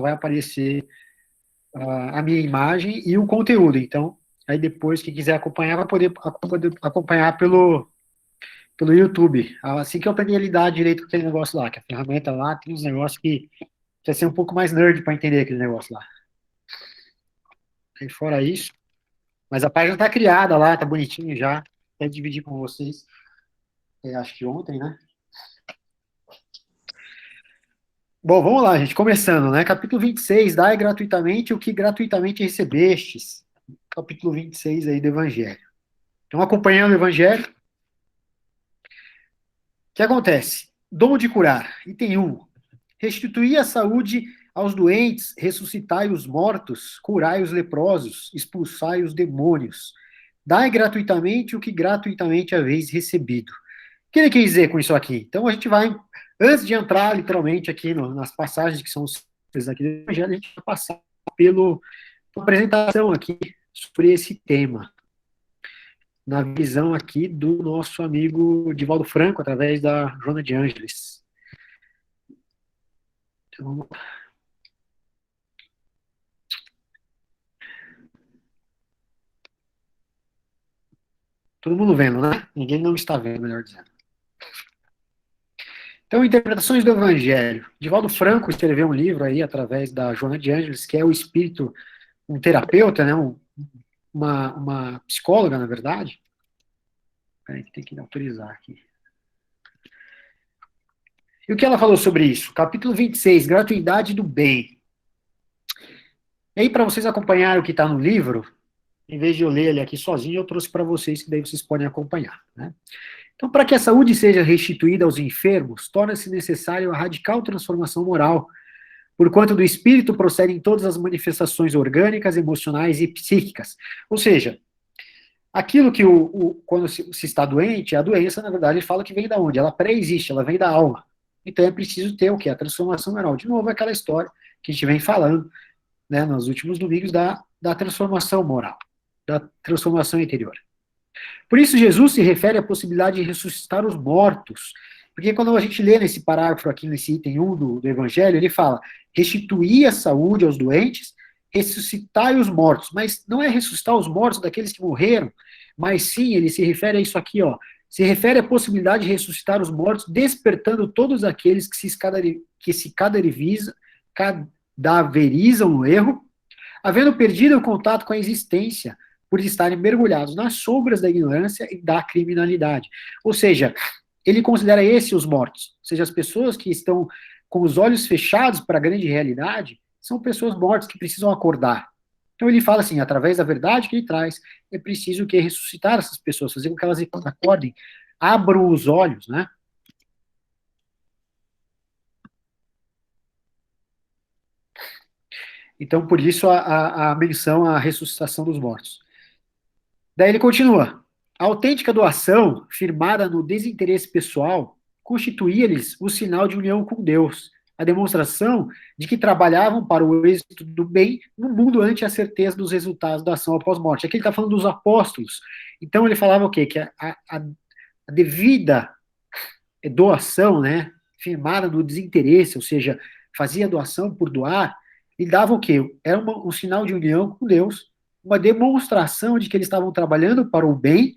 vai aparecer a minha imagem e o conteúdo. Então, aí depois, quem quiser acompanhar, vai poder acompanhar pelo YouTube. Assim que eu aprendi a lidar direito com aquele negócio lá, que a ferramenta lá tem uns negócios que precisa ser um pouco mais nerd para entender aquele negócio lá. E fora isso, mas a página tá criada lá, tá bonitinho já. Até dividir com vocês, acho que ontem, né? Bom, vamos lá, gente, começando, né? Capítulo 26, dai gratuitamente o que gratuitamente recebestes. Capítulo 26 aí do Evangelho. Então, acompanhando o Evangelho, o que acontece? Dom de curar, item 1. Restituir a saúde aos doentes, ressuscitai os mortos, curai os leprosos, expulsai os demônios. Dai gratuitamente o que gratuitamente haveis recebido. O que ele quer dizer com isso aqui? Então, a gente vai, antes de entrar literalmente aqui nas passagens que são os aqui do Evangelho, a gente vai passar pela apresentação aqui sobre esse tema, na visão aqui do nosso amigo Divaldo Franco, através da Joana de Ângeles. Então, todo mundo vendo, né? Ninguém não está vendo, melhor dizendo. Então, interpretações do Evangelho. Divaldo Franco escreveu um livro aí, através da Joana de Ângeles, que é o espírito, um terapeuta, né? Uma psicóloga, na verdade. Peraí, que tem que autorizar aqui. E o que ela falou sobre isso? Capítulo 26, gratuidade do bem. E aí, para vocês acompanharem o que está no livro, em vez de eu ler ele aqui sozinho, eu trouxe para vocês, que daí vocês podem acompanhar, né? Então, para que a saúde seja restituída aos enfermos, torna-se necessário a radical transformação moral, porquanto do espírito procedem todas as manifestações orgânicas, emocionais e psíquicas. Ou seja, aquilo que quando se está doente, a doença, na verdade, fala que vem da onde? Ela pré-existe, ela vem da alma. Então é preciso ter o quê? A transformação moral. De novo, aquela história que a gente vem falando, né, nos últimos domingos, da transformação moral, da transformação interior. Por isso, Jesus se refere à possibilidade de ressuscitar os mortos. Porque quando a gente lê nesse parágrafo aqui, nesse item 1 do Evangelho, ele fala: restituir a saúde aos doentes, ressuscitar os mortos. Mas não é ressuscitar os mortos daqueles que morreram, mas sim, ele se refere a isso aqui, ó. Se refere à possibilidade de ressuscitar os mortos, despertando todos aqueles que se cadaverizam no erro, havendo perdido o contato com a existência, por estarem mergulhados nas sombras da ignorância e da criminalidade. Ou seja, ele considera esses os mortos. Ou seja, as pessoas que estão com os olhos fechados para a grande realidade são pessoas mortas que precisam acordar. Então ele fala assim, através da verdade que ele traz, é preciso que ressuscitar essas pessoas, fazer com que elas acordem, abram os olhos, né? Então, por isso, a menção à ressuscitação dos mortos. Daí ele continua. A autêntica doação, firmada no desinteresse pessoal, constituía-lhes o sinal de união com Deus, a demonstração de que trabalhavam para o êxito do bem no mundo ante a certeza dos resultados da ação após morte. Aqui ele está falando dos apóstolos. Então ele falava o quê? Que a devida doação, né, firmada no desinteresse, ou seja, fazia doação por doar, e dava o quê? Era um sinal de união com Deus, uma demonstração de que eles estavam trabalhando para o bem,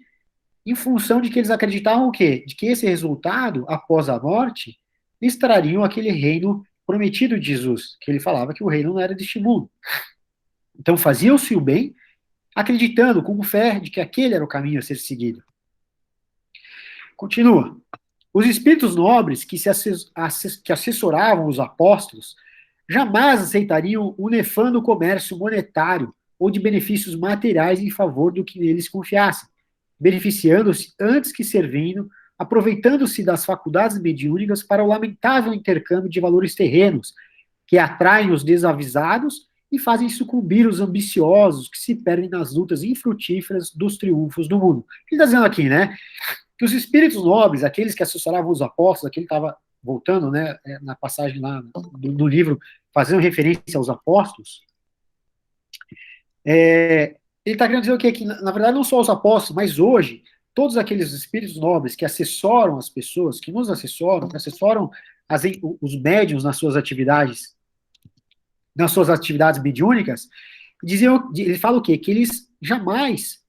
em função de que eles acreditavam o quê? De que esse resultado, após a morte, lhes trariam aquele reino prometido de Jesus, que ele falava que o reino não era deste mundo. Então faziam-se o bem, acreditando com fé de que aquele era o caminho a ser seguido. Continua. Os espíritos nobres que assessoravam os apóstolos jamais aceitariam o nefando comércio monetário ou de benefícios materiais em favor do que neles confiassem, beneficiando-se antes que servindo, aproveitando-se das faculdades mediúnicas para o lamentável intercâmbio de valores terrenos, que atraem os desavisados e fazem sucumbir os ambiciosos que se perdem nas lutas infrutíferas dos triunfos do mundo. O que ele está dizendo aqui, né? Que os espíritos nobres, aqueles que assessoravam os apóstolos, aquele que estava voltando, né, na passagem lá do livro, fazendo referência aos apóstolos, ele está querendo dizer o quê? Que, na verdade, não só os apóstolos, mas hoje, todos aqueles espíritos nobres que assessoram as pessoas, que assessoram os médiuns nas suas atividades nas suas atividades mediúnicas, ele fala o quê? Que eles jamais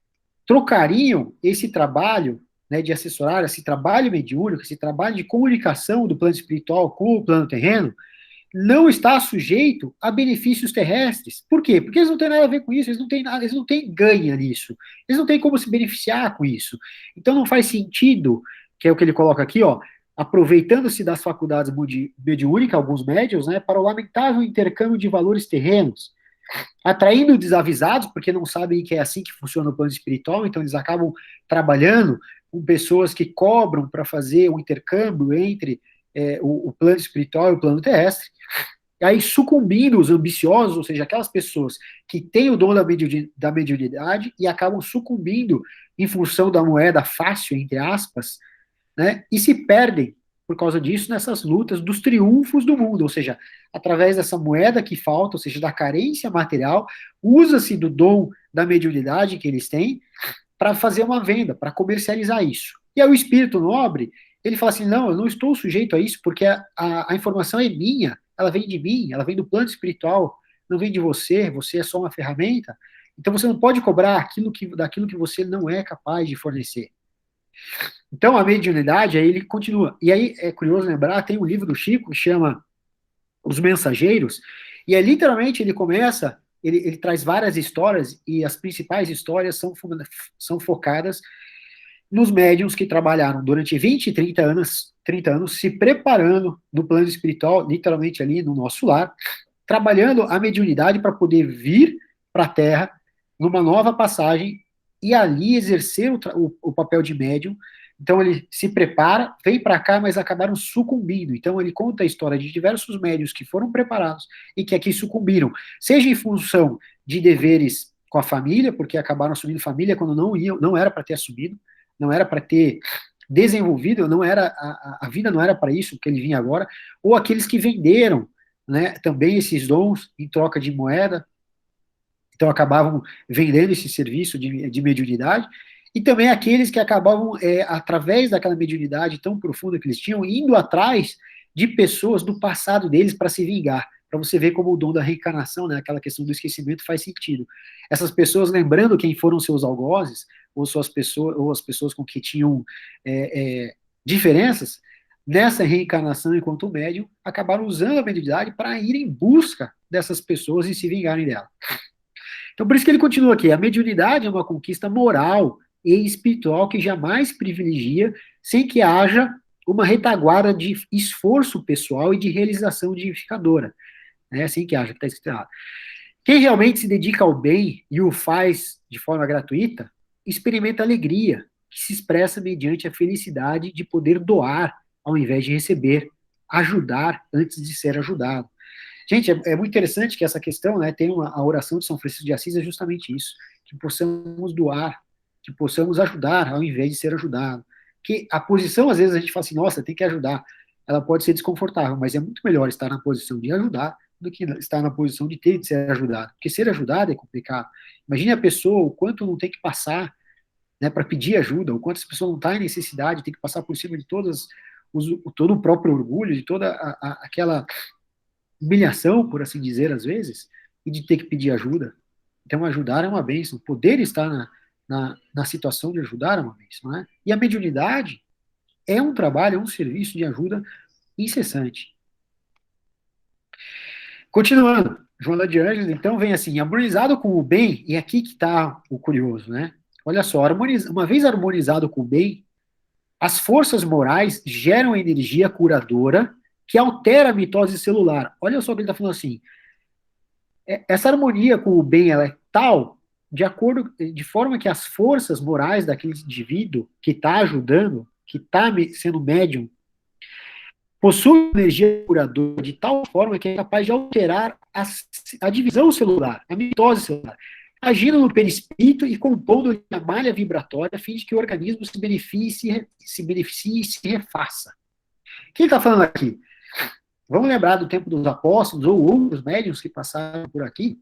trocariam esse trabalho, né, de assessorar, esse trabalho mediúnico, esse trabalho de comunicação do plano espiritual com o plano terreno, não está sujeito a benefícios terrestres. Por quê? Porque eles não têm nada a ver com isso, eles não têm nada, eles não têm ganho nisso, eles não têm como se beneficiar com isso. Então não faz sentido, que é o que ele coloca aqui, ó, aproveitando-se das faculdades mediúnicas, alguns médiuns, né, para o lamentável intercâmbio de valores terrenos, atraindo desavisados, porque não sabem que é assim que funciona o plano espiritual, então eles acabam trabalhando com pessoas que cobram para fazer um intercâmbio entre o plano espiritual e o plano terrestre, e aí sucumbindo os ambiciosos, ou seja, aquelas pessoas que têm o dom da mediunidade e acabam sucumbindo em função da moeda fácil, entre aspas, né, e se perdem por causa disso nessas lutas dos triunfos do mundo, ou seja, através dessa moeda que falta, ou seja, da carência material, usa-se do dom da mediunidade que eles têm para fazer uma venda, para comercializar isso. E aí o espírito nobre, ele fala assim, não, eu não estou sujeito a isso, porque a informação é minha, ela vem de mim, ela vem do plano espiritual, não vem de você, você é só uma ferramenta, então você não pode cobrar daquilo que você não é capaz de fornecer. Então, a mediunidade, aí ele continua. E aí, é curioso lembrar, tem um livro do Chico que chama Os Mensageiros, e é literalmente, ele começa, ele traz várias histórias, e as principais histórias são focadas nos médiuns que trabalharam durante 20 e 30 anos se preparando no plano espiritual, literalmente ali no nosso lar, trabalhando a mediunidade para poder vir para a Terra numa nova passagem e ali exercer o papel de médium. Então ele se prepara, vem para cá, mas acabaram sucumbindo. Então ele conta a história de diversos médiuns que foram preparados e que aqui sucumbiram, seja em função de deveres com a família, porque acabaram assumindo família quando não era para ter assumido, não era para ter desenvolvido, não era a vida não era para isso que ele vinha agora, ou aqueles que venderam, né, também esses dons em troca de moeda, então acabavam vendendo esse serviço de mediunidade, e também aqueles que acabavam, através daquela mediunidade tão profunda que eles tinham, indo atrás de pessoas do passado deles para se vingar, para você ver como o dom da reencarnação, né, aquela questão do esquecimento faz sentido. Essas pessoas lembrando quem foram seus algozes, ou as pessoas com que tinham diferenças, nessa reencarnação enquanto médium, acabaram usando a mediunidade para ir em busca dessas pessoas e se vingarem dela. Então, por isso que ele continua aqui, a mediunidade é uma conquista moral e espiritual que jamais privilegia sem que haja uma retaguarda de esforço pessoal e de realização edificadora. É assim que haja, que está escrito errado. Quem realmente se dedica ao bem e o faz de forma gratuita, experimenta alegria, que se expressa mediante a felicidade de poder doar ao invés de receber, ajudar antes de ser ajudado. Gente, é muito interessante que essa questão, né, tem a oração de São Francisco de Assis é justamente isso, que possamos doar, que possamos ajudar ao invés de ser ajudado. Que a posição, às vezes, a gente fala assim, nossa, tem que ajudar, ela pode ser desconfortável, mas é muito melhor estar na posição de ajudar do que estar na posição de ter de ser ajudado, porque ser ajudado é complicado. Imagine a pessoa, o quanto não tem que passar, né, para pedir ajuda, o quanto essa pessoa não está em necessidade, tem que passar por cima de todo o próprio orgulho, de toda aquela humilhação, por assim dizer, às vezes, e de ter que pedir ajuda. Então, ajudar é uma bênção. Poder estar na situação de ajudar é uma bênção, né? E a mediunidade é um trabalho, é um serviço de ajuda incessante. Continuando, Joana de Ângeles, então, vem assim, harmonizado com o bem, e aqui que está o curioso, né? Olha só, uma vez harmonizado com o bem, as forças morais geram energia curadora que altera a mitose celular. Olha só o que ele está falando assim. Essa harmonia com o bem ela é tal, de forma que as forças morais daquele indivíduo que está ajudando, que está sendo médium, possui energia curadora de tal forma que é capaz de alterar a divisão celular, a mitose celular, agindo no perispírito e compondo a malha vibratória a fim de que o organismo se beneficie e se refaça. O que ele está falando aqui? Vamos lembrar do tempo dos apóstolos ou outros médiuns que passaram por aqui,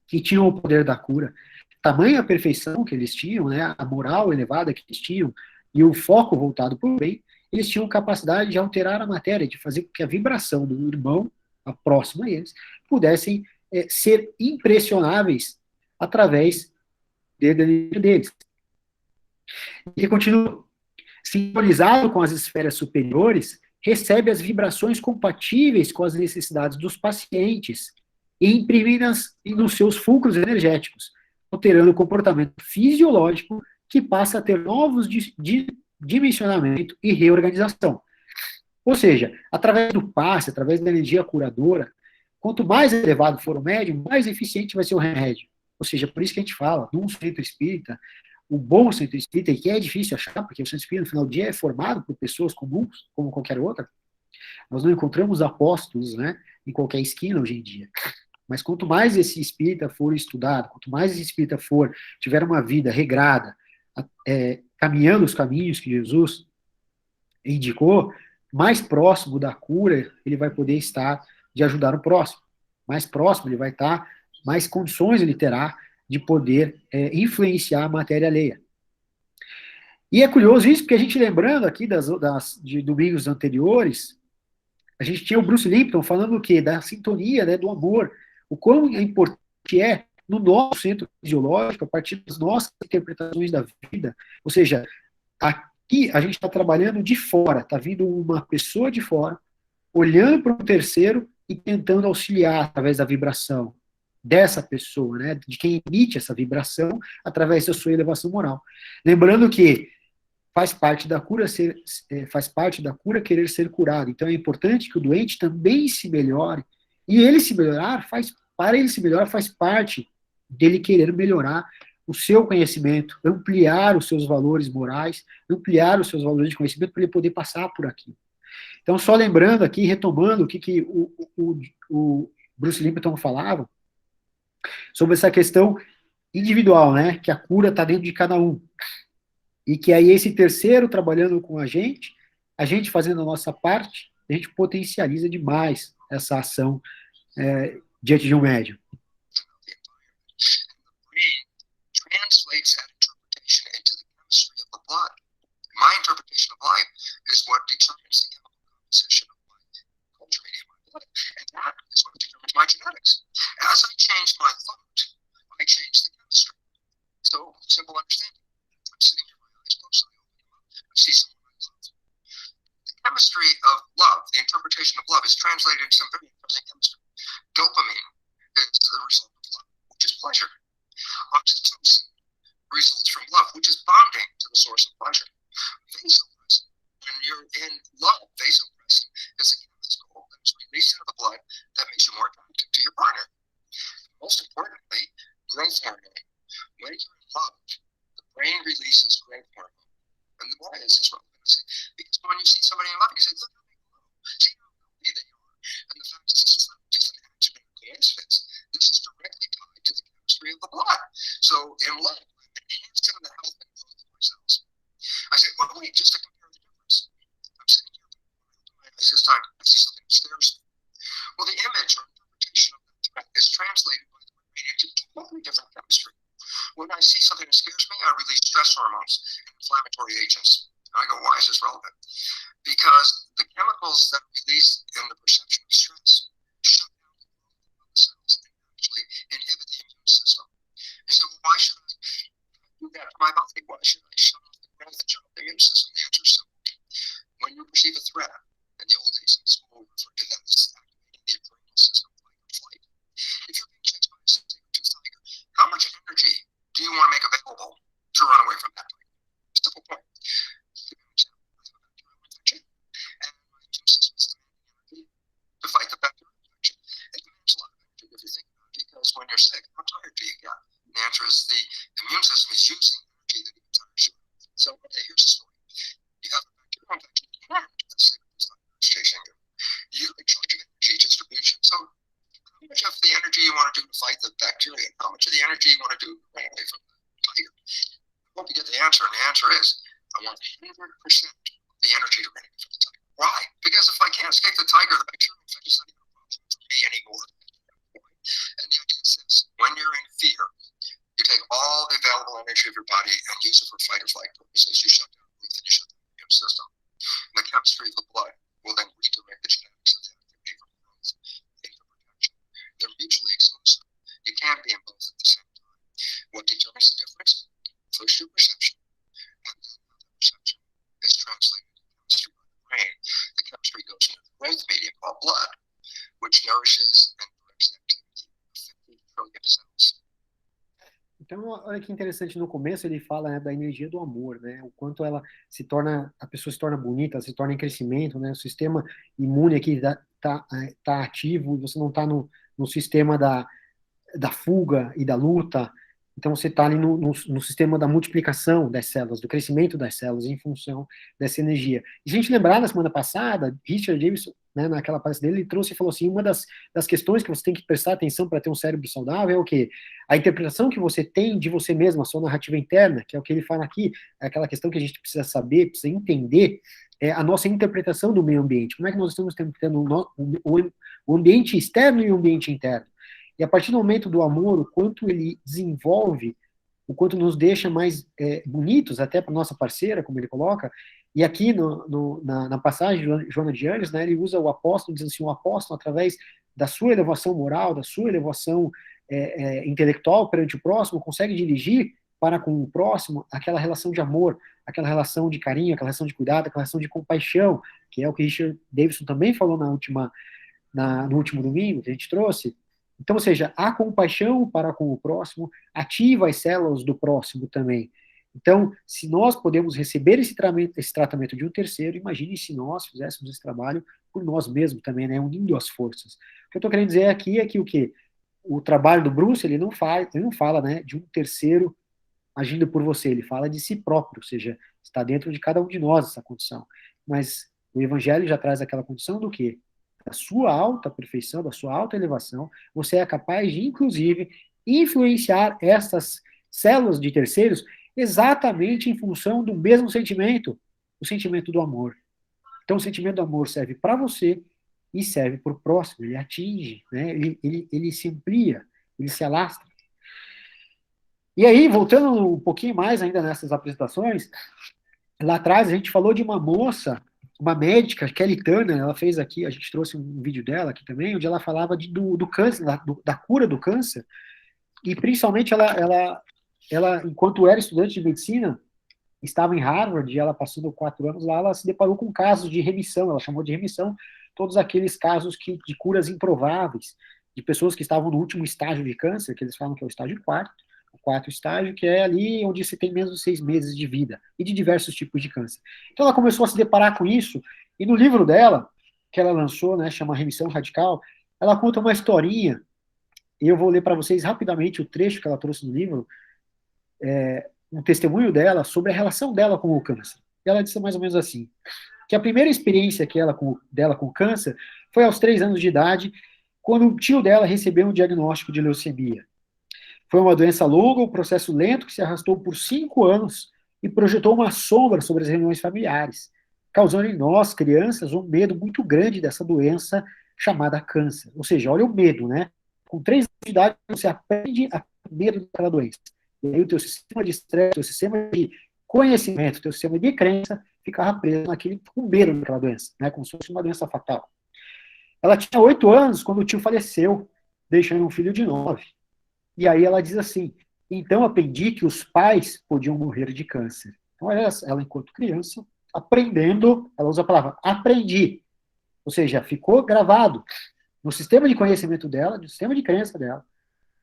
que tinham o poder da cura. Tamanha perfeição que eles tinham, né, a moral elevada que eles tinham, e o foco voltado para o bem, eles tinham capacidade de alterar a matéria, de fazer com que a vibração do irmão próxima a eles, pudessem ser impressionáveis através deles. E continua, sintonizado com as esferas superiores, recebe as vibrações compatíveis com as necessidades dos pacientes e imprime-nas nos seus fulcros energéticos, alterando o comportamento fisiológico que passa a ter novos dimensionamento e reorganização. Ou seja, através do passe, através da energia curadora, quanto mais elevado for o médium, mais eficiente vai ser o remédio. Ou seja, por isso que a gente fala, num centro espírita, o bom centro espírita, e que é difícil achar, porque o centro espírita, no final do dia, é formado por pessoas comuns, como qualquer outra, nós não encontramos apóstolos, né, em qualquer esquina hoje em dia. Mas quanto mais esse espírita for estudado, quanto mais esse espírita tiver uma vida regrada, caminhando os caminhos que Jesus indicou, mais próximo da cura ele vai poder estar de ajudar o próximo. Mais próximo ele vai estar, mais condições ele terá de poder influenciar a matéria alheia. E é curioso isso, porque a gente lembrando aqui de domingos anteriores, a gente tinha o Bruce Lipton falando o quê? Da sintonia, né, do amor, o quão importante é no nosso centro fisiológico, a partir das nossas interpretações da vida, ou seja, aqui a gente está trabalhando de fora, está vindo uma pessoa de fora, olhando para um terceiro e tentando auxiliar através da vibração dessa pessoa, né, de quem emite essa vibração através da sua elevação moral. Lembrando que faz parte da cura querer ser curado. Então é importante que o doente também se melhore, e ele se melhorar para ele se melhorar faz parte dele querer melhorar o seu conhecimento, ampliar os seus valores morais, ampliar os seus valores de conhecimento para ele poder passar por aqui. Então, só lembrando aqui, retomando o que o Bruce Lipton falava sobre essa questão individual, né, que a cura está dentro de cada um. E que aí esse terceiro trabalhando com a gente fazendo a nossa parte, a gente potencializa demais essa ação diante de um médium. My interpretation of life is what determines the chemical composition of my culture media, my blood, and that is what determines my genetics. As I change my thought, I change the chemistry. So, simple understanding. I'm sitting here, my eyes closed, I open them up, I see someone I love. The chemistry of love, the interpretation of love, is translated into some very interesting chemistry. Dopamine is the result of love, which is pleasure. Oxytocin results from love, which is bonding to the source of pleasure. Vasopressin, when you're in love, vasopressin is a chemical that is released into the blood that makes you more attractive to your partner. Most importantly, growth hormone. When you're in love, the brain releases growth hormone. And why is this relevant? Because when you see somebody in love, you say, look how they glow. See how healthy they are. And the fact is, this is not just an accident or coincidence. This is directly tied to the chemistry of the blood. So in love, I'm enhancing the health and growth of my cells. I say, well, wait, just to compare the difference. I'm sitting here, this time, I see something that scares me. Well, the image or interpretation of that threat is translated by the brain into totally different chemistry. When I see something that scares me, I release stress hormones and inflammatory agents. And I go, why is this relevant? Because the chemicals that are released in the perception of stress shut down the growth of the cells and actually inhibit the immune system. You say, well, why should I do that to my body? Why should I shut off the growth and shut off the immune system? The answer is simple. When you perceive a threat, in the old days in school, we referred to that as activating the adrenal system, fight or flight. If you're being chased by a saber-toothed tiger, how much energy do you want to make available to run away from that tiger? Simple point. And my immune system is demanding energy to fight the bacterial infection. It demands a lot of energy if you think about it, because when you're sick, how tired do you get? And the answer is the immune system is using energy that it gets out of. So okay, here's the story. You have a bacterial infection and the saber-toothed tiger is chasing you. You're in charge of energy distribution. So how much of the energy you want to do to fight the bacteria? How much of the energy you want to do to run away from the tiger? I hope you get the answer, and the answer is I want 100% of the energy to run away from the tiger. Why? Because if I can't escape the tiger, the bacterial infection is not even a problem for me anymore. And the idea is this: when you're in fear, you take all the available energy of your body and use it for fight or flight purposes. You shut down growth and you shut down the immune system. And the chemistry of the blood will then redirect the genetics of the activity from growth Então, olha que interessante, no começo ele fala, né, da energia do amor, né, o quanto ela se torna, a pessoa se torna bonita, ela se torna em crescimento, né, o sistema imune aqui tá ativo, você não está no sistema da fuga e da luta. Então, você está ali no sistema da multiplicação das células, do crescimento das células, em função dessa energia. E se a gente lembrar, na semana passada, Richard Davidson, né, naquela palestra dele, ele trouxe e falou assim, uma das questões que você tem que prestar atenção para ter um cérebro saudável é o quê? A interpretação que você tem de você mesmo, a sua narrativa interna, que é o que ele fala aqui, é aquela questão que a gente precisa saber, precisa entender, é a nossa interpretação do meio ambiente. Como é que nós estamos interpretando o ambiente externo e o ambiente interno? E a partir do momento do amor, o quanto ele desenvolve, o quanto nos deixa mais bonitos, até para nossa parceira, como ele coloca, e aqui na passagem de Joana de Anjos, né, ele usa o apóstolo, diz assim, o apóstolo, através da sua elevação moral, da sua elevação intelectual perante o próximo, consegue dirigir para com o próximo aquela relação de amor, aquela relação de carinho, aquela relação de cuidado, aquela relação de compaixão, que é o que Richard Davidson também falou no último domingo, que a gente trouxe. Então, ou seja, a compaixão para com o próximo ativa as células do próximo também. Então, se nós podemos receber esse tratamento de um terceiro, imagine se nós fizéssemos esse trabalho por nós mesmos também, né, unindo as forças. O que eu estou querendo dizer aqui é que o quê? O trabalho do Bruce, ele não fala, né, de um terceiro agindo por você, ele fala de si próprio, ou seja, está dentro de cada um de nós essa condição. Mas o Evangelho já traz aquela condição do quê? Da sua alta perfeição, da sua alta elevação, você é capaz de, inclusive, influenciar essas células de terceiros exatamente em função do mesmo sentimento, o sentimento do amor. Então, o sentimento do amor serve para você e serve para o próximo, ele atinge, né? Ele se amplia, ele se alastra. E aí, voltando um pouquinho mais ainda nessas apresentações, lá atrás a gente falou de uma moça, uma médica, Kelly Turner, ela fez aqui, a gente trouxe um vídeo dela aqui também, onde ela falava do câncer, da cura do câncer, e principalmente ela, enquanto era estudante de medicina, estava em Harvard, e ela passando 4 anos lá, ela se deparou com casos de remissão, ela chamou de remissão todos aqueles casos de curas improváveis, de pessoas que estavam no último estágio de câncer, que eles falam que é o estágio 4, o quarto estágio, que é ali onde se tem menos de 6 meses de vida, e de diversos tipos de câncer. Então ela começou a se deparar com isso, e no livro dela, que ela lançou, né, chama Remissão Radical, ela conta uma historinha, e eu vou ler para vocês rapidamente o trecho que ela trouxe no livro, um testemunho dela sobre a relação dela com o câncer. E ela disse mais ou menos assim, que a primeira experiência dela com câncer foi aos 3 anos de idade, quando o tio dela recebeu um diagnóstico de leucemia. Foi uma doença longa, um processo lento que se arrastou por 5 anos e projetou uma sombra sobre as reuniões familiares, causando em nós, crianças, um medo muito grande dessa doença chamada câncer. Ou seja, olha o medo, né? Com 3 anos de idade, você aprende a ter medo daquela doença. E aí o teu sistema de estresse, o teu sistema de conhecimento, o teu sistema de crença ficava preso com medo daquela doença, né? Como se fosse uma doença fatal. Ela tinha 8 anos quando o tio faleceu, deixando um filho de 9. E aí ela diz assim, então aprendi que os pais podiam morrer de câncer. Então ela enquanto criança, aprendendo, ela usa a palavra aprendi, ou seja, ficou gravado no sistema de conhecimento dela, no sistema de crença dela,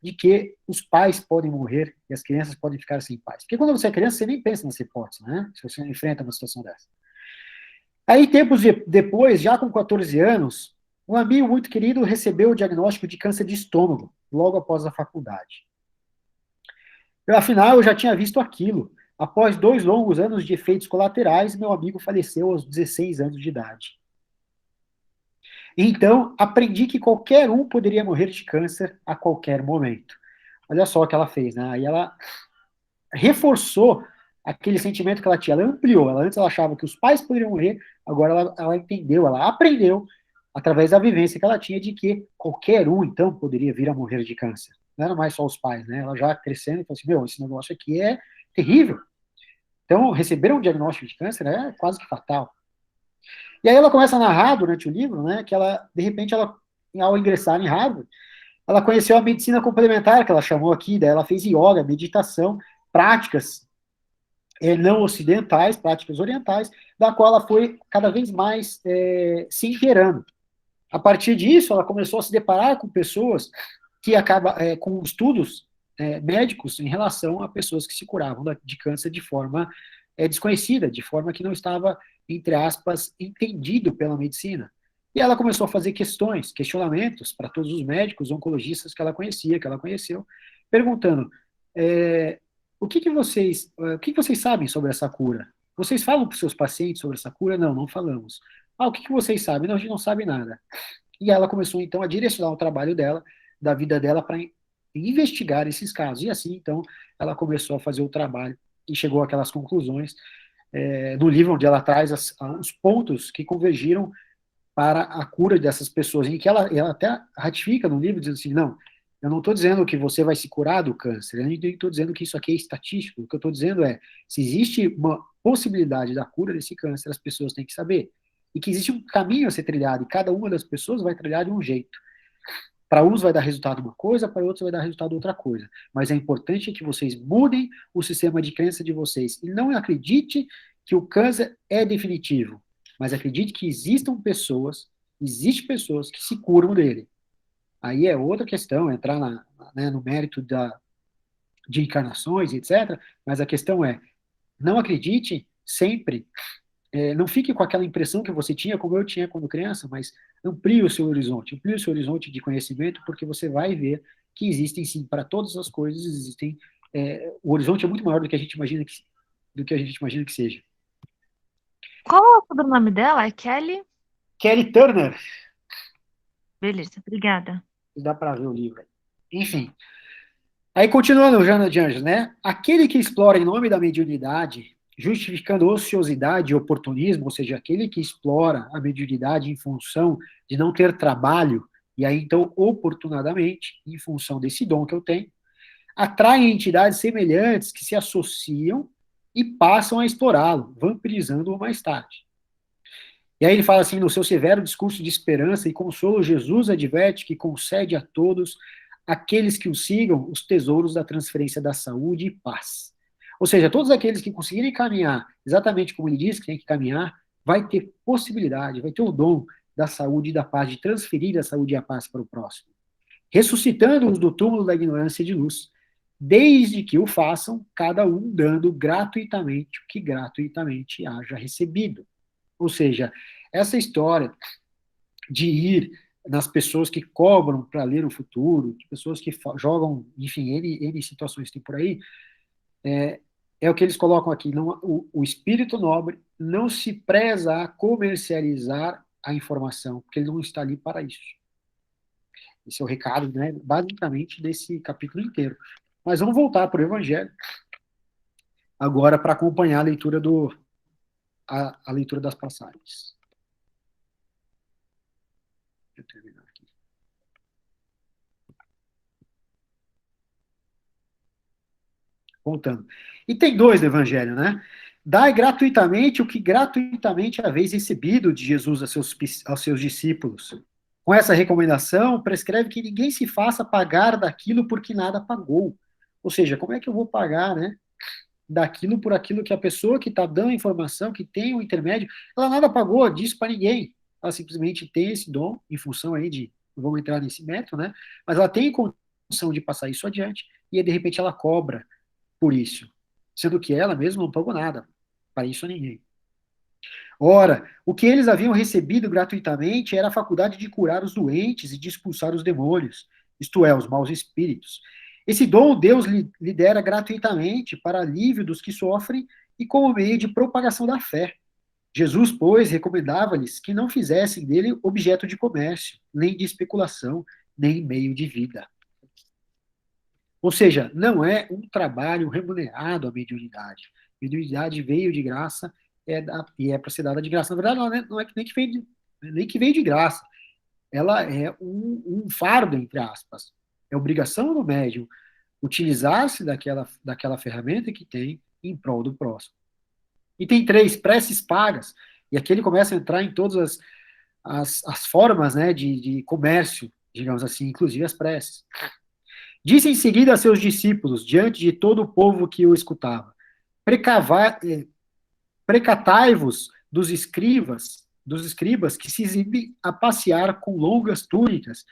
de que os pais podem morrer e as crianças podem ficar sem pais. Porque quando você é criança, você nem pensa nessa hipótese, né? Se você enfrenta uma situação dessa. Aí, tempos depois, já com 14 anos, um amigo muito querido recebeu o diagnóstico de câncer de estômago, logo após a faculdade. Afinal, eu já tinha visto aquilo. Após 2 longos anos de efeitos colaterais, meu amigo faleceu aos 16 anos de idade. Então, aprendi que qualquer um poderia morrer de câncer a qualquer momento. Olha só o que ela fez, né? Aí ela reforçou aquele sentimento que ela tinha, ela ampliou. Antes ela achava que os pais poderiam morrer, agora ela entendeu, ela aprendeu, através da vivência que ela tinha, de que qualquer um, então, poderia vir a morrer de câncer. Não era mais só os pais, né? Ela já crescendo e falou assim, esse negócio aqui é terrível. Então, receber um diagnóstico de câncer é quase que fatal. E aí ela começa a narrar durante o livro, né, que ela, de repente, ao ingressar em Harvard, ela conheceu a medicina complementar, que ela chamou aqui, daí ela fez yoga, meditação, práticas não ocidentais, práticas orientais, da qual ela foi cada vez mais se inteirando. A partir disso, ela começou a se deparar com pessoas que com estudos médicos em relação a pessoas que se curavam de câncer de forma desconhecida, de forma que não estava, entre aspas, entendido pela medicina. E ela começou a fazer questionamentos para todos os médicos, oncologistas que ela conhecia, que ela conheceu, perguntando, o que vocês sabem sobre essa cura? Vocês falam para os seus pacientes sobre essa cura? Não, não falamos. O que vocês sabem? Não, a gente não sabe nada. E ela começou, então, a direcionar o trabalho dela, da vida dela, para investigar esses casos. E assim, então, ela começou a fazer o trabalho e chegou àquelas conclusões no livro onde ela traz os pontos que convergiram para a cura dessas pessoas, em que ela até ratifica no livro, dizendo assim, não, eu não estou dizendo que você vai se curar do câncer, eu não estou dizendo que isso aqui é estatístico, o que eu estou dizendo é, se existe uma possibilidade da cura desse câncer, as pessoas têm que saber, e que existe um caminho a ser trilhado, e cada uma das pessoas vai trilhar de um jeito. Para uns vai dar resultado uma coisa, para outros vai dar resultado outra coisa. Mas é importante que vocês mudem o sistema de crença de vocês. E não acredite que o câncer é definitivo. Mas acredite que existem pessoas que se curam dele. Aí é outra questão, entrar no mérito de encarnações, etc. Mas a questão é, não acredite sempre, não fique com aquela impressão que você tinha, como eu tinha quando criança, mas amplie o seu horizonte de conhecimento, porque você vai ver que existem, sim, para todas as coisas, o horizonte é muito maior do que a gente imagina que seja. Qual é o sobrenome dela? É Kelly? Kelly Turner, Beleza, obrigada. dá para ver o livro. Enfim, aí continuando, Jana de Anjos, né? Aquele que explora em nome da mediunidade, justificando ociosidade e oportunismo, ou seja, aquele que explora a mediunidade em função de não ter trabalho, e aí então, oportunadamente, em função desse dom que eu tenho, atrai entidades semelhantes que se associam e passam a explorá-lo, vampirizando-o mais tarde. E aí ele fala assim, no seu severo discurso de esperança e consolo, Jesus adverte que concede a todos aqueles que o sigam os tesouros da transferência da saúde e paz. Ou seja, todos aqueles que conseguirem caminhar exatamente como ele diz que tem que caminhar, vai ter possibilidade, vai ter o dom da saúde e da paz, de transferir a saúde e a paz para o próximo, ressuscitando-os do túmulo da ignorância de luz, desde que o façam, cada um dando gratuitamente o que gratuitamente haja recebido. Ou seja, essa história de ir nas pessoas que cobram para ler o futuro, de pessoas que jogam, enfim, N situações tem por aí, é o que eles colocam aqui. Não, o espírito nobre não se preza a comercializar a informação, porque ele não está ali para isso. Esse é o recado, né, basicamente, desse capítulo inteiro. Mas vamos voltar para o Evangelho, agora para acompanhar a leitura, a leitura das passagens. Deixa eu terminar aqui. Voltando. E tem dois do Evangelho, né? Dai gratuitamente o que gratuitamente haveis recebido de Jesus aos seus discípulos. Com essa recomendação, prescreve que ninguém se faça pagar daquilo porque nada pagou. Ou seja, como é que eu vou pagar, né? Daquilo por aquilo que a pessoa que está dando a informação, que tem o intermédio, ela nada pagou disso para ninguém. Ela simplesmente tem esse dom, em função aí de, não vamos entrar nesse método, né? Mas ela tem condição de passar isso adiante, e aí, de repente ela cobra por isso, sendo que ela mesma não pagou nada para isso a ninguém. Ora, o que eles haviam recebido gratuitamente era a faculdade de curar os doentes e de expulsar os demônios, isto é, os maus espíritos. Esse dom Deus lhe dera gratuitamente para alívio dos que sofrem e como meio de propagação da fé. Jesus, pois, recomendava-lhes que não fizessem dele objeto de comércio, nem de especulação, nem meio de vida. Ou seja, não é um trabalho remunerado a mediunidade. A mediunidade veio de graça e é para ser dada de graça. Na verdade, ela não é nem que veio de graça. Ela é um fardo, entre aspas. É obrigação do médium utilizar-se daquela ferramenta que tem em prol do próximo. E tem 3, preces pagas. E aqui ele começa a entrar em todas as formas, né, de comércio, digamos assim, inclusive as preces. Disse em seguida a seus discípulos, diante de todo o povo que o escutava, precatai-vos dos escribas que se exibem a passear com longas túnicas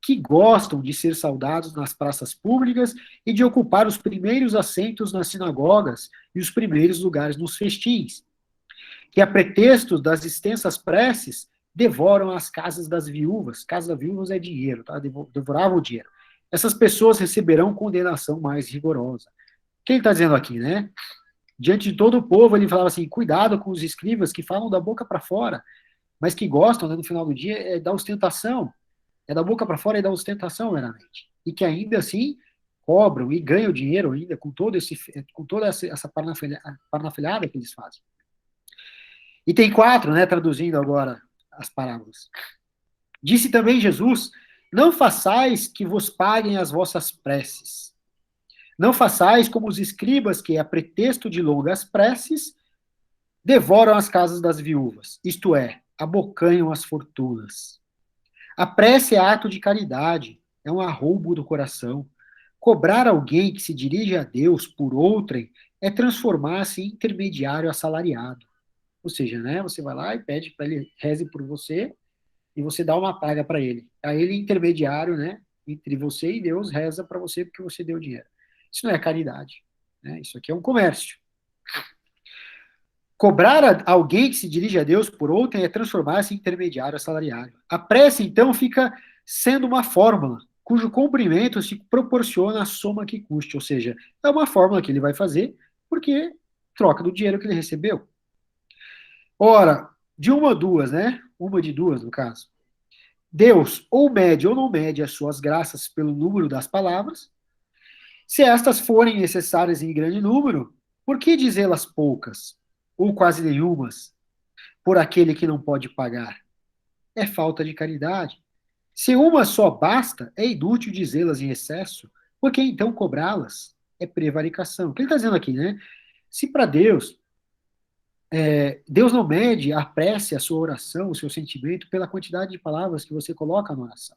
que gostam de ser saudados nas praças públicas e de ocupar os primeiros assentos nas sinagogas e os primeiros lugares nos festins, que a pretexto das extensas preces devoram as casas das viúvas. Casa das viúvas é dinheiro, tá? Devoravam o dinheiro. Essas pessoas receberão condenação mais rigorosa. O que ele está dizendo aqui, né? Diante de todo o povo, ele falava assim, cuidado com os escribas que falam da boca para fora, mas que gostam, né, no final do dia, é da ostentação. É da boca para fora e da ostentação, meramente. E que ainda assim cobram e ganham dinheiro ainda com toda essa parnafilhada que eles fazem. Item 4, né, traduzindo agora as parábolas. Disse também Jesus, não façais que vos paguem as vossas preces. Não façais como os escribas que, a pretexto de longas preces, devoram as casas das viúvas, isto é, abocanham as fortunas. A prece é ato de caridade, é um arroubo do coração. Cobrar alguém que se dirige a Deus por outrem é transformar-se em intermediário assalariado. Ou seja, né, você vai lá e pede para ele reze por você e você dá uma paga para ele. Aí ele, intermediário, né, entre você e Deus, reza para você porque você deu dinheiro. Isso não é caridade. Né? Isso aqui é um comércio. Cobrar alguém que se dirige a Deus por outrem é transformar-se em intermediário assalariado. A prece, então, fica sendo uma fórmula cujo cumprimento se proporciona a soma que custe. Ou seja, é uma fórmula que ele vai fazer porque troca do dinheiro que ele recebeu. Ora, de uma ou duas, né? Uma de duas, no caso. Deus ou mede ou não mede as suas graças pelo número das palavras. Se estas forem necessárias em grande número, por que dizê-las poucas, ou quase nenhumas, por aquele que não pode pagar? É falta de caridade. Se uma só basta, é inútil dizê-las em excesso, porque então cobrá-las é prevaricação. O que ele está dizendo aqui, né? Se para Deus, Deus não mede a prece, a sua oração, o seu sentimento pela quantidade de palavras que você coloca na oração.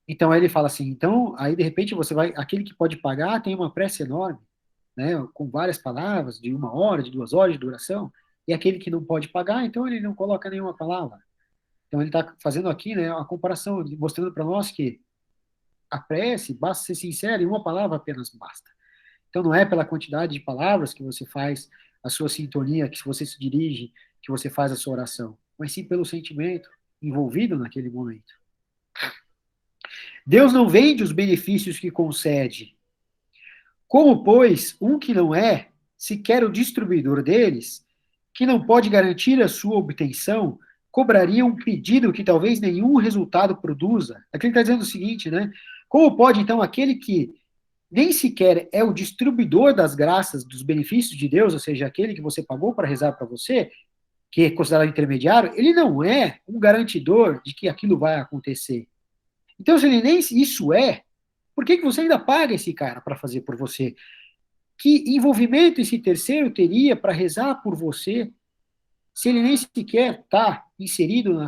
Então aí ele fala assim, então aí de repente você vai, aquele que pode pagar tem uma prece enorme, né, com várias palavras, de 1 hora, de 2 horas de duração, e aquele que não pode pagar, então ele não coloca nenhuma palavra. Então ele está fazendo aqui, né, a comparação, mostrando para nós que a prece, basta ser sincero, e uma palavra apenas basta. Então não é pela quantidade de palavras que você faz a sua sintonia, que você se dirige, que você faz a sua oração, mas sim pelo sentimento envolvido naquele momento. Deus não vende os benefícios que concede. Como, pois, um que não é, sequer o distribuidor deles, que não pode garantir a sua obtenção, cobraria um pedido que talvez nenhum resultado produza? Aqui ele está dizendo o seguinte, né? Como pode, então, aquele que nem sequer é o distribuidor das graças, dos benefícios de Deus, ou seja, aquele que você pagou para rezar para você, que é considerado intermediário, ele não é um garantidor de que aquilo vai acontecer. Então, se ele nem isso é, por que você ainda paga esse cara para fazer por você? Que envolvimento esse terceiro teria para rezar por você, se ele nem sequer está inserido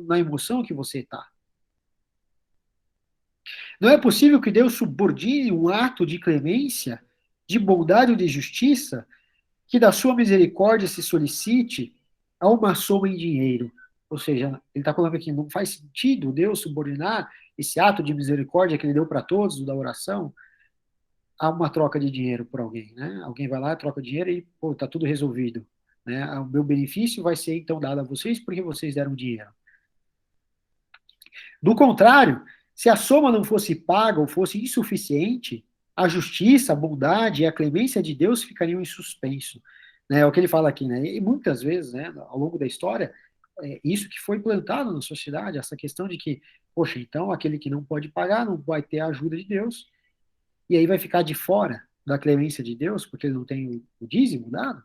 na emoção que você está? Não é possível que Deus subordine um ato de clemência, de bondade ou de justiça, que da sua misericórdia se solicite a uma soma em dinheiro. Ou seja, ele está colocando aqui, não faz sentido Deus subordinar esse ato de misericórdia que ele deu para todos, da oração, a uma troca de dinheiro por alguém, né? Alguém vai lá, troca dinheiro e, pô, tá tudo resolvido, né? O meu benefício vai ser, então, dado a vocês porque vocês deram dinheiro. Do contrário, se a soma não fosse paga ou fosse insuficiente, a justiça, a bondade e a clemência de Deus ficariam em suspenso. Né? É o que ele fala aqui, né? E muitas vezes, né, ao longo da história, isso que foi plantado na sociedade, essa questão de que, poxa, então aquele que não pode pagar não vai ter a ajuda de Deus, e aí vai ficar de fora da clemência de Deus, porque ele não tem o dízimo dado.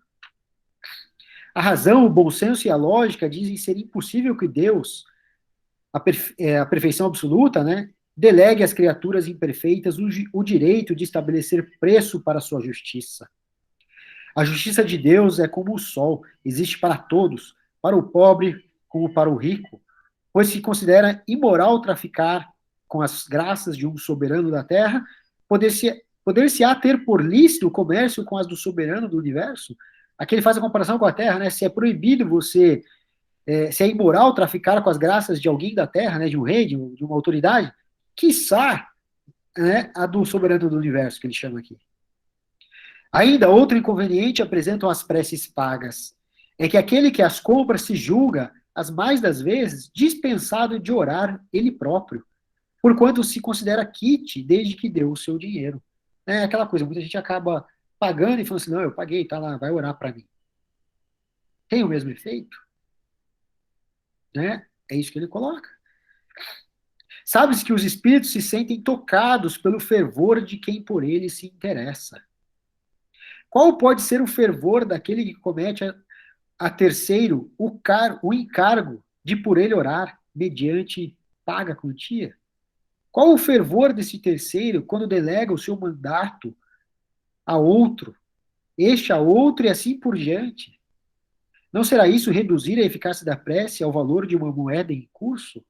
A razão, o bom senso e a lógica dizem ser impossível que Deus, a perfeição absoluta, né, delegue às criaturas imperfeitas o direito de estabelecer preço para a sua justiça. A justiça de Deus é como o sol, existe para todos, para o pobre como para o rico, pois se considera imoral traficar com as graças de um soberano da terra, poder-se-á ter por lícito o comércio com as do soberano do universo. Aqui ele faz a comparação com a terra, né? Se é proibido você, se é imoral traficar com as graças de alguém da terra, né? De um rei, de uma autoridade, quiçá, né, a do soberano do universo, que ele chama aqui. Ainda outro inconveniente apresentam as preces pagas, é que aquele que as compra se julga, as mais das vezes, dispensado de orar ele próprio, porquanto se considera quite desde que deu o seu dinheiro. É aquela coisa, muita gente acaba pagando e falando assim, não, eu paguei, tá lá, vai orar para mim. Tem o mesmo efeito? Né? É isso que ele coloca. Sabes que os espíritos se sentem tocados pelo fervor de quem por ele se interessa. Qual pode ser o fervor daquele que comete a terceiro o encargo de por ele orar mediante paga quantia? Qual o fervor desse terceiro quando delega o seu mandato a outro, este a outro e assim por diante? Não será isso reduzir a eficácia da prece ao valor de uma moeda em curso?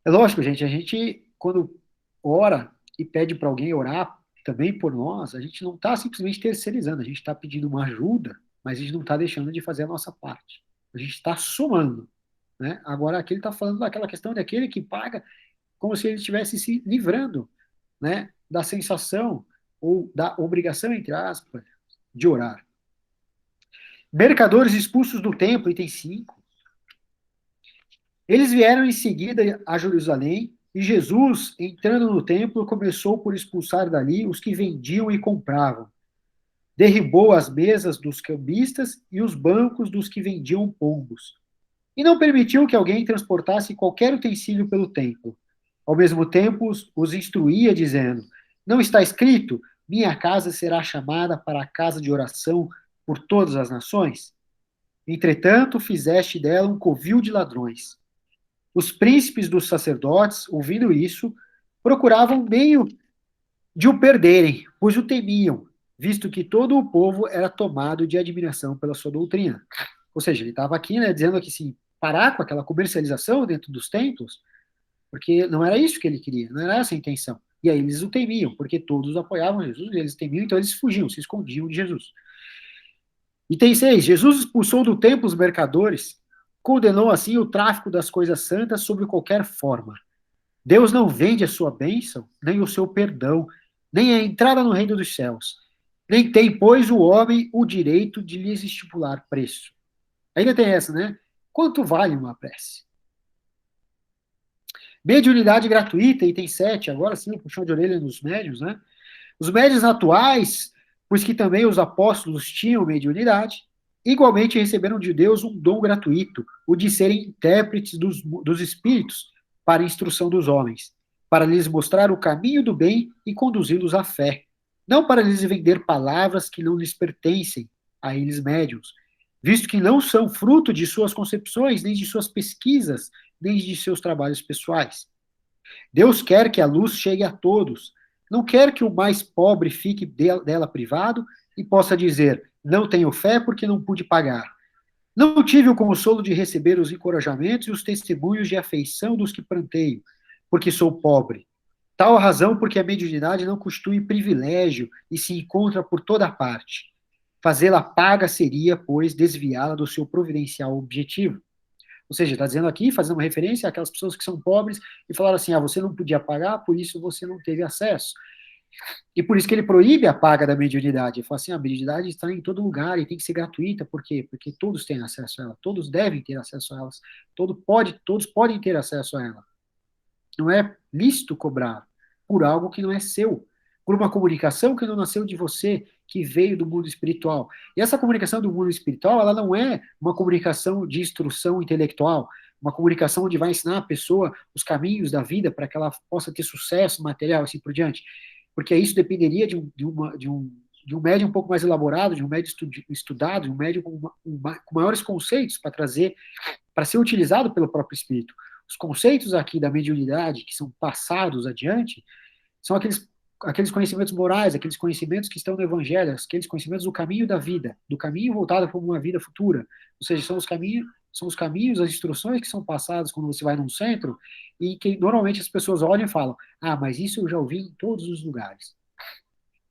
É lógico, gente, a gente, quando ora e pede para alguém orar também por nós, a gente não está simplesmente terceirizando, a gente está pedindo uma ajuda, mas a gente não está deixando de fazer a nossa parte. A gente está somando. Né? Agora, aqui ele está falando daquela questão daquele que paga como se ele estivesse se livrando, né, da sensação ou da obrigação, entre aspas, de orar. Mercadores expulsos do templo, item 5. Eles vieram em seguida a Jerusalém, e Jesus, entrando no templo, começou por expulsar dali os que vendiam e compravam. Derribou as mesas dos cambistas e os bancos dos que vendiam pombos. E não permitiu que alguém transportasse qualquer utensílio pelo templo. Ao mesmo tempo, os instruía, dizendo: Não está escrito, minha casa será chamada para a casa de oração por todas as nações? Entretanto, fizeste dela um covil de ladrões. Os príncipes dos sacerdotes, ouvindo isso, procuravam meio de o perderem, pois o temiam, visto que todo o povo era tomado de admiração pela sua doutrina. Ou seja, ele estava aqui, né, dizendo que assim, parar com aquela comercialização dentro dos templos, porque não era isso que ele queria, não era essa a intenção. E aí eles o temiam, porque todos apoiavam Jesus, e eles temiam, então eles fugiam, se escondiam de Jesus. Item 6. Jesus expulsou do templo os mercadores, condenou assim o tráfico das coisas santas sob qualquer forma. Deus não vende a sua bênção, nem o seu perdão, nem a entrada no reino dos céus. Nem tem, pois, o homem o direito de lhes estipular preço. Ainda tem essa, né? Quanto vale uma prece? Mediunidade gratuita, item 7. Agora sim, puxão de orelha nos médiuns, né? Os médiuns atuais, pois que também os apóstolos tinham mediunidade, igualmente receberam de Deus um dom gratuito, o de serem intérpretes dos espíritos para a instrução dos homens, para lhes mostrar o caminho do bem e conduzi-los à fé, não para lhes vender palavras que não lhes pertencem a eles médiuns, visto que não são fruto de suas concepções, nem de suas pesquisas, nem de seus trabalhos pessoais. Deus quer que a luz chegue a todos, não quer que o mais pobre fique dela privado e possa dizer, não tenho fé porque não pude pagar. Não tive o consolo de receber os encorajamentos e os testemunhos de afeição dos que pranteio, porque sou pobre. Tal a razão porque a mediunidade não constitui privilégio e se encontra por toda parte. Fazê-la paga seria, pois, desviá-la do seu providencial objetivo. Ou seja, está dizendo aqui, fazendo uma referência àquelas pessoas que são pobres e falaram assim, você não podia pagar, por isso você não teve acesso. E por isso que ele proíbe a paga da mediunidade. Ele fala assim, a mediunidade está em todo lugar e tem que ser gratuita. Por quê? Porque todos têm acesso a ela, todos devem ter acesso a elas, todos podem ter acesso a ela. Não é lícito cobrar por algo que não é seu, por uma comunicação que não nasceu de você, que veio do mundo espiritual. E essa comunicação do mundo espiritual, ela não é uma comunicação de instrução intelectual, uma comunicação onde vai ensinar a pessoa os caminhos da vida para que ela possa ter sucesso material e assim por diante. Porque isso dependeria de um médium um pouco mais elaborado, de um médium estudado, de um médium com maiores conceitos para trazer, para ser utilizado pelo próprio espírito. Os conceitos aqui da mediunidade, que são passados adiante, são aqueles conhecimentos morais, aqueles conhecimentos que estão no Evangelho, aqueles conhecimentos do caminho da vida, do caminho voltado para uma vida futura. Ou seja, são os caminhos, as instruções que são passadas quando você vai num centro e que normalmente as pessoas olham e falam, mas isso eu já ouvi em todos os lugares.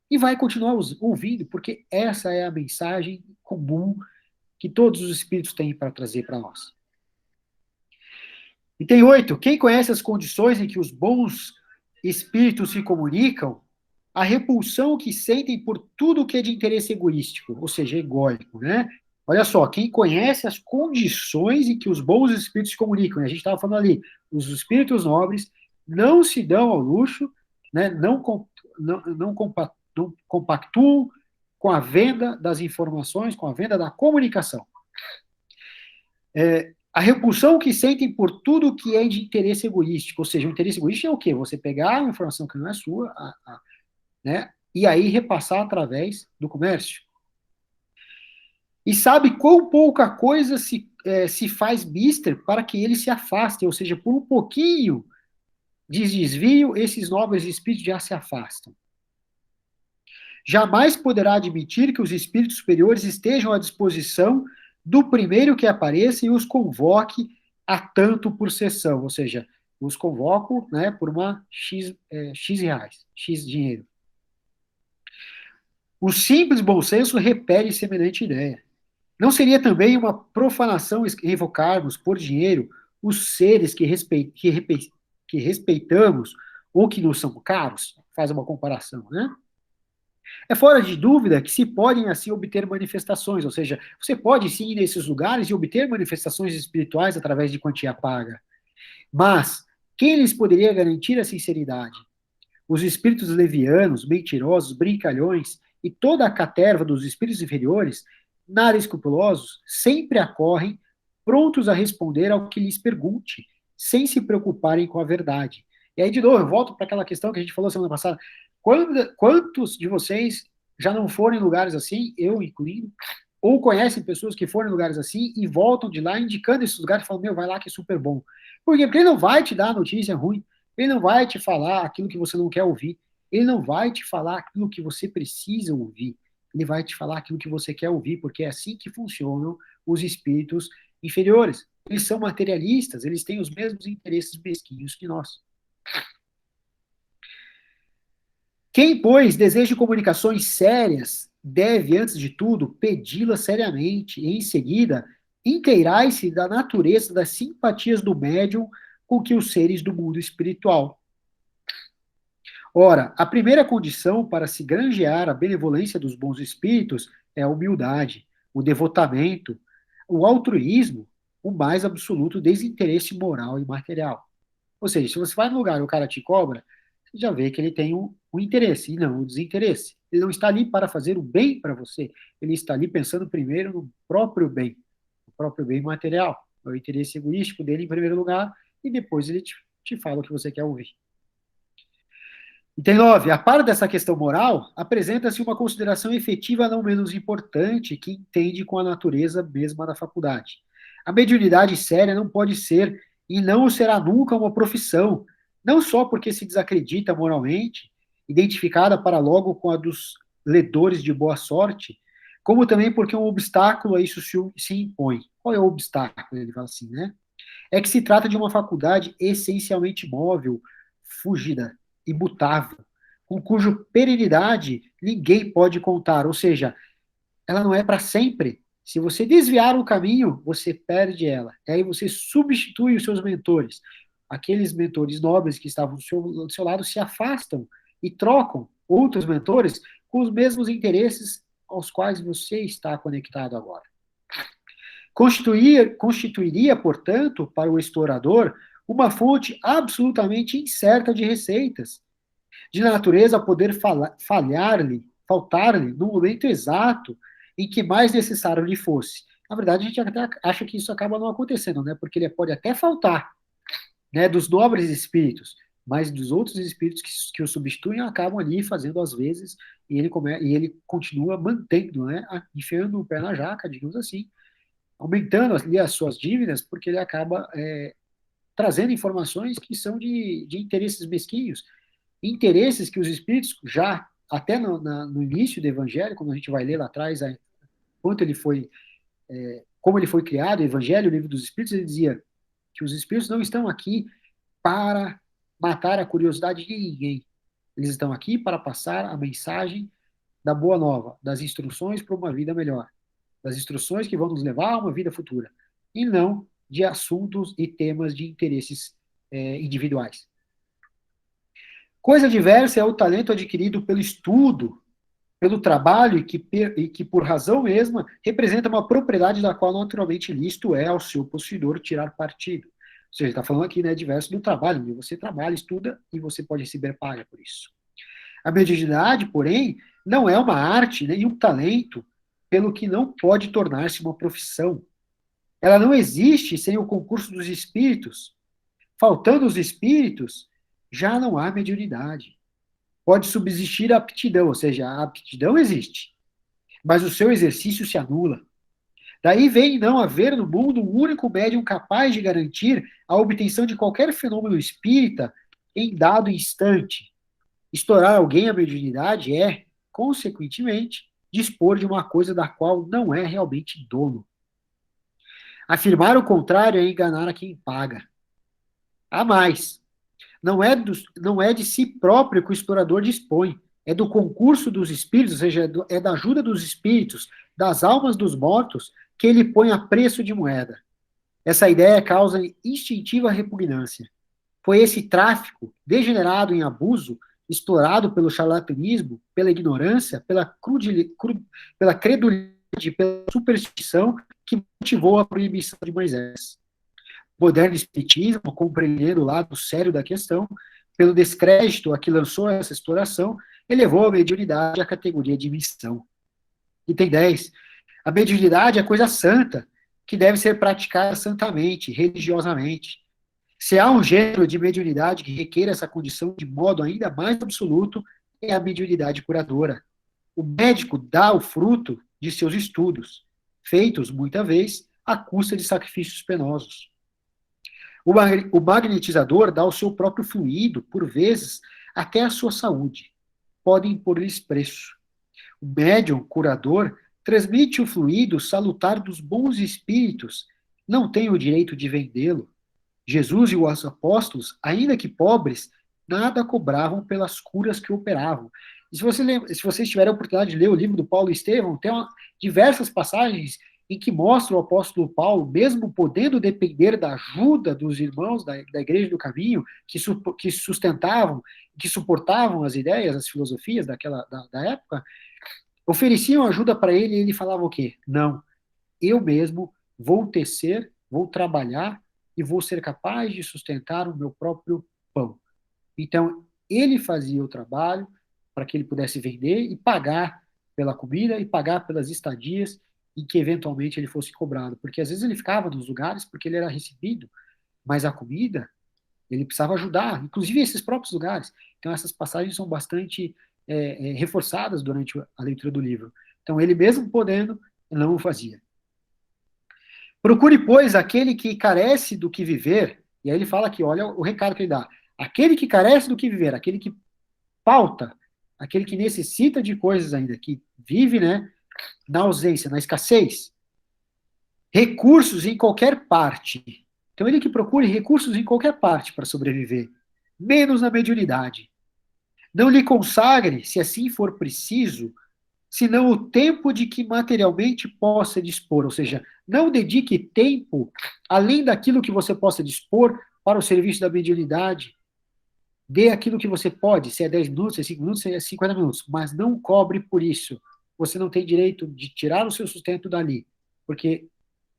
E vai continuar ouvindo, porque essa é a mensagem comum que todos os espíritos têm para trazer para nós. Item 8. Quem conhece as condições em que os bons espíritos se comunicam, a repulsão que sentem por tudo que é de interesse egoístico, ou seja, egóico, né? Olha só, quem conhece as condições em que os bons espíritos se comunicam, né? A gente estava falando ali, os espíritos nobres não se dão ao luxo, né? Não compactuam com a venda das informações, com a venda da comunicação. A repulsão que sentem por tudo que é de interesse egoístico, ou seja, o interesse egoístico é o quê? Você pegar uma informação que não é sua, né, e aí repassar através do comércio. E sabe quão pouca coisa se faz mister para que ele se afaste, ou seja, por um pouquinho de desvio, esses nobres espíritos já se afastam. Jamais poderá admitir que os espíritos superiores estejam à disposição do primeiro que apareça e os convoque a tanto por sessão, ou seja, os convoco, né, por uma X reais, X dinheiro. O simples bom senso repele semelhante ideia. Não seria também uma profanação evocarmos por dinheiro os seres que respeitamos ou que nos são caros? Faz uma comparação, né? É fora de dúvida que se podem assim obter manifestações, ou seja, você pode sim ir nesses lugares e obter manifestações espirituais através de quantia paga. Mas quem lhes poderia garantir a sinceridade? Os espíritos levianos, mentirosos, brincalhões e toda a caterva dos espíritos inferiores, nada escrupulosos, sempre acorrem prontos a responder ao que lhes pergunte, sem se preocuparem com a verdade. E aí, de novo, eu volto para aquela questão que a gente falou semana passada. Quantos de vocês já não foram em lugares assim, eu incluindo, ou conhecem pessoas que foram em lugares assim e voltam de lá indicando esses lugares e falam, meu, vai lá que é super bom. Por quê? Porque ele não vai te dar notícia ruim, ele não vai te falar aquilo que você não quer ouvir, ele não vai te falar aquilo que você precisa ouvir, ele vai te falar aquilo que você quer ouvir, porque é assim que funcionam os espíritos inferiores. Eles são materialistas, eles têm os mesmos interesses mesquinhos que nós. Quem, pois, deseja comunicações sérias, deve, antes de tudo, pedi-las seriamente, e, em seguida, inteirar-se da natureza das simpatias do médium com que os seres do mundo espiritual. Ora, a primeira condição para se granjear a benevolência dos bons espíritos é a humildade, o devotamento, o altruísmo, o mais absoluto desinteresse moral e material. Ou seja, se você vai no lugar e o cara te cobra, você já vê que ele tem um interesse, e não o desinteresse. Ele não está ali para fazer o bem para você, ele está ali pensando primeiro no próprio bem material, no interesse egoístico dele em primeiro lugar, e depois ele te fala o que você quer ouvir. Item 9. A par dessa questão moral, apresenta-se uma consideração efetiva não menos importante que entende com a natureza mesma da faculdade. A mediunidade séria não pode ser e não será nunca uma profissão, não só porque se desacredita moralmente, identificada para logo com a dos ledores de boa sorte, como também porque um obstáculo a isso se impõe. Qual é o obstáculo? Ele fala assim, né? É que se trata de uma faculdade essencialmente móvel, fúgida, imutável, com cujo perenidade ninguém pode contar, ou seja, ela não é para sempre. Se você desviar o caminho, você perde ela. E aí você substitui os seus mentores. Aqueles mentores nobres que estavam do seu lado se afastam e trocam outros mentores com os mesmos interesses aos quais você está conectado agora. Constituiria, portanto, para o explorador, uma fonte absolutamente incerta de receitas, de natureza a poder faltar-lhe no momento exato em que mais necessário lhe fosse. Na verdade, a gente até acha que isso acaba não acontecendo, né? Porque ele pode até faltar, né, dos nobres espíritos, mas dos outros espíritos que o substituem acabam ali fazendo às vezes, e ele continua mantendo, né, enfiando o pé na jaca, digamos assim, aumentando ali as suas dívidas, porque ele acaba trazendo informações que são de interesses mesquinhos, interesses que os espíritos já, até no início do Evangelho, quando a gente vai ler lá atrás, quanto ele foi, como ele foi criado, o Evangelho, o livro dos Espíritos, ele dizia que os espíritos não estão aqui para matar a curiosidade de ninguém. Eles estão aqui para passar a mensagem da boa nova, das instruções para uma vida melhor, das instruções que vão nos levar a uma vida futura, e não de assuntos e temas de interesses individuais. Coisa diversa é o talento adquirido pelo estudo, pelo trabalho e que, por razão mesma, representa uma propriedade da qual naturalmente lícito é ao seu possuidor tirar partido. Ou seja, ele está falando aqui, né, diverso do trabalho, onde você trabalha, estuda e você pode receber paga por isso. A mediunidade, porém, não é uma arte nem um talento, pelo que não pode tornar-se uma profissão. Ela não existe sem o concurso dos espíritos. Faltando os espíritos, já não há mediunidade. Pode subsistir a aptidão, ou seja, a aptidão existe, mas o seu exercício se anula. Daí vem não haver no mundo um único médium capaz de garantir a obtenção de qualquer fenômeno espírita em dado instante. Estourar alguém a mediunidade é, consequentemente, dispor de uma coisa da qual não é realmente dono. Afirmar o contrário é enganar a quem paga. Há mais. Não é de si próprio que o explorador dispõe, é do concurso dos espíritos, ou seja, é da ajuda dos espíritos, das almas dos mortos, que ele põe a preço de moeda. Essa ideia causa instintiva repugnância. Foi esse tráfico, degenerado em abuso, explorado pelo charlatanismo, pela ignorância, pela credulidade, pela superstição, que motivou a proibição de Moisés. O moderno espiritismo, compreendendo o lado sério da questão, pelo descrédito a que lançou essa exploração, elevou a mediunidade à categoria de missão. Item 10. A mediunidade é coisa santa, que deve ser praticada santamente, religiosamente. Se há um gênero de mediunidade que requer essa condição de modo ainda mais absoluto, é a mediunidade curadora. O médico dá o fruto de seus estudos, feitos, muita vez, à custa de sacrifícios penosos. O magnetizador dá o seu próprio fluido, por vezes, até a sua saúde. Podem impor-lhes preço. O médium curador transmite o fluido salutar dos bons espíritos, não tem o direito de vendê-lo. Jesus e os apóstolos, ainda que pobres, nada cobravam pelas curas que operavam. E se vocês tiverem a oportunidade de ler o livro do Paulo Estevão, tem diversas passagens em que mostra o apóstolo Paulo, mesmo podendo depender da ajuda dos irmãos da Igreja do Caminho, que sustentavam, que suportavam as ideias, as filosofias da época, ofereciam ajuda para ele e ele falava o quê? Não, eu mesmo vou tecer, vou trabalhar e vou ser capaz de sustentar o meu próprio pão. Então, ele fazia o trabalho para que ele pudesse vender e pagar pela comida e pagar pelas estadias e que eventualmente ele fosse cobrado. Porque às vezes ele ficava nos lugares porque ele era recebido, mas a comida ele precisava ajudar, inclusive esses próprios lugares. Então essas passagens são bastante reforçadas durante a leitura do livro. Então ele mesmo podendo, não o fazia. Procure, pois, aquele que carece do que viver, e aí ele fala aqui, olha o recado que ele dá, aquele que carece do que viver, aquele que falta, aquele que necessita de coisas ainda, que vive, né, na ausência, na escassez, recursos em qualquer parte. Então ele que procure recursos em qualquer parte para sobreviver, menos na mediunidade. Não lhe consagre, se assim for preciso, senão o tempo de que materialmente possa dispor, ou seja, não dedique tempo além daquilo que você possa dispor para o serviço da mediunidade. Dê aquilo que você pode, se é 10 minutos, se é 5 minutos, se é 50 minutos, mas não cobre por isso. Você não tem direito de tirar o seu sustento dali, porque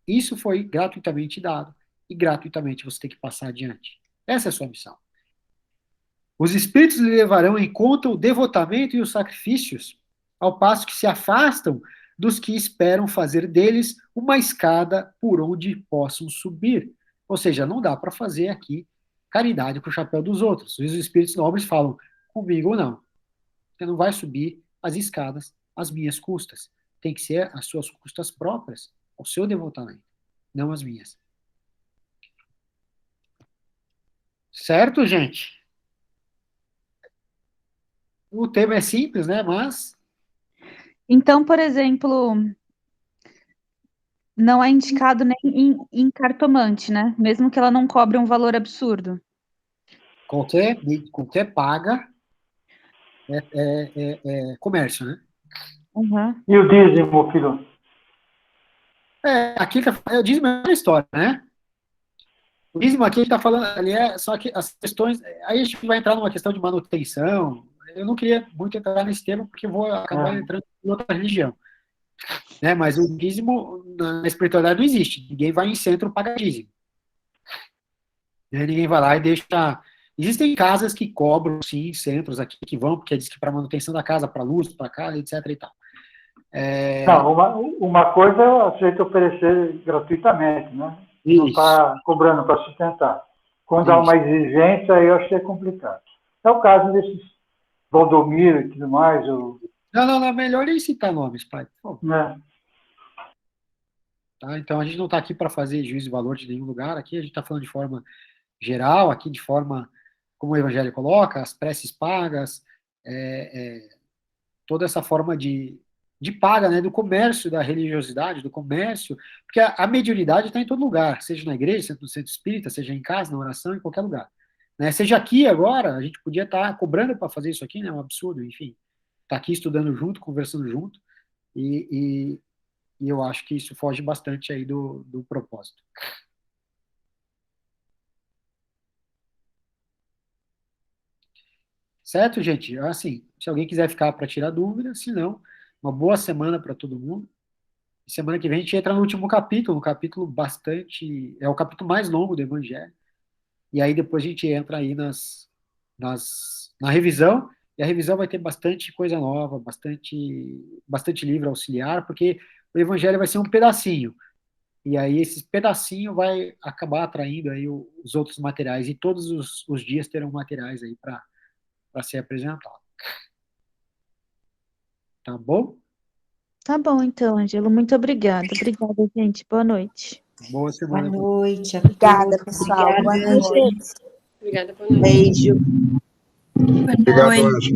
isso foi gratuitamente dado e gratuitamente você tem que passar adiante. Essa é a sua missão. Os espíritos lhe levarão em conta o devotamento e os sacrifícios, ao passo que se afastam dos que esperam fazer deles uma escada por onde possam subir. Ou seja, não dá para fazer aqui caridade com o chapéu dos outros. Os espíritos nobres falam, comigo ou não. Você não vai subir as escadas às minhas custas. Tem que ser as suas custas próprias, ao seu devotamento, não as minhas. Certo, gente? O tema é simples, né? Mas Então, por exemplo, não é indicado nem em cartomante, né? Mesmo que ela não cobre um valor absurdo. qualquer paga é comércio, né? Uhum. E o dízimo, filho? Aqui eu diz a mesma história, né? O dízimo aqui a gente está falando, ali só que as questões, aí a gente vai entrar numa questão de manutenção. Eu não queria muito entrar nesse tema, porque eu vou acabar entrando em outra religião. Né? Mas o dízimo na espiritualidade não existe. Ninguém vai em centro pagar dízimo. Ninguém vai lá e deixa. Existem casas que cobram, sim, centros aqui que vão, porque diz que para manutenção da casa, para luz, para casa, etc. e tal. Não, uma coisa é a gente oferecer gratuitamente, né? Isso. Não está cobrando para sustentar. Quando há uma exigência, aí eu acho que é complicado. É o caso desses Valdomiro e tudo mais. Não, melhor nem citar nomes, pai. Tá? Então, a gente não está aqui para fazer juízo de valor de nenhum lugar. Aqui a gente está falando de forma geral, aqui de forma, como o Evangelho coloca, as preces pagas, toda essa forma de paga, né, do comércio, da religiosidade, do comércio, porque a mediunidade está em todo lugar, seja na igreja, seja no centro espírita, seja em casa, na oração, em qualquer lugar. Né? Seja aqui agora, a gente podia estar cobrando para fazer isso aqui, né, é um absurdo, enfim. Está aqui estudando junto, conversando junto, e eu acho que isso foge bastante aí do propósito. Certo, gente? Assim, se alguém quiser ficar para tirar dúvida, se não, uma boa semana para todo mundo. Semana que vem a gente entra no último capítulo, um capítulo bastante. É o capítulo mais longo do Evangelho. E aí depois a gente entra aí na revisão, e a revisão vai ter bastante coisa nova, bastante livro auxiliar, porque o Evangelho vai ser um pedacinho. E aí esse pedacinho vai acabar atraindo aí os outros materiais, e todos os dias terão materiais aí para ser apresentado. Tá bom? Tá bom, então, Ângelo. Muito obrigada. Obrigada, gente. Boa noite. Boa semana. Boa noite. Obrigada, pessoal. Obrigada, boa noite. Obrigada, boa noite. Beijo. Obrigado, Ângelo.